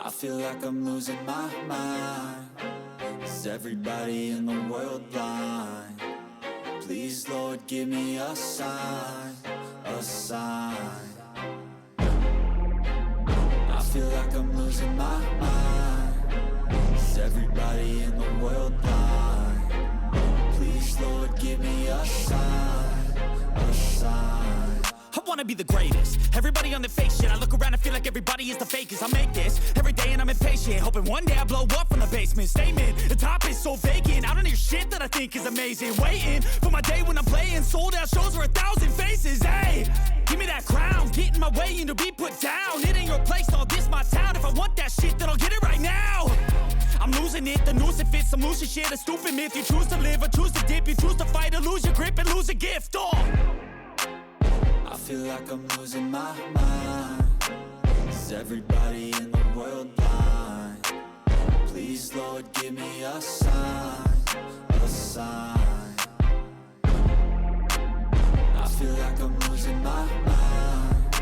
I feel like I'm losing my mind. Is everybody in the world blind? Please, Lord, give me a sign, a sign. I feel like I'm losing my mind. Is everybody in the world blind? Please, Lord, give me a sign, a sign. I wanna be the greatest. Everybody on the fake shit. I look around and feel like everybody is the fakest. I make this every day and I'm impatient, hoping one day I blow up from the basement. Statement, the top is so vacant. I don't hear shit that I think is amazing. Waiting for my day when I'm playing sold out shows for 1,000 faces. Hey, give me that crown, get in my way and to be put down. It ain't your place, all this my town. If I want that shit, then I'll get it right now. I'm losing it, the noose it fits. I'm losing shit, a stupid myth. You choose to live or choose to dip. You choose to fight or lose your grip and lose a gift. I feel like I'm losing my mind. Is everybody in the world blind? Please, Lord, give me a sign, a sign. I feel like I'm losing my mind.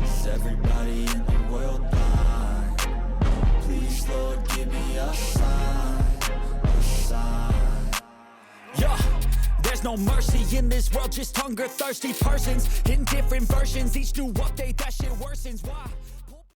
Is everybody in the world blind? Please, Lord, give me a sign, a sign. Yeah. There's no mercy in this world, just hunger-thirsty persons in different versions. Each new update, that shit worsens. Why?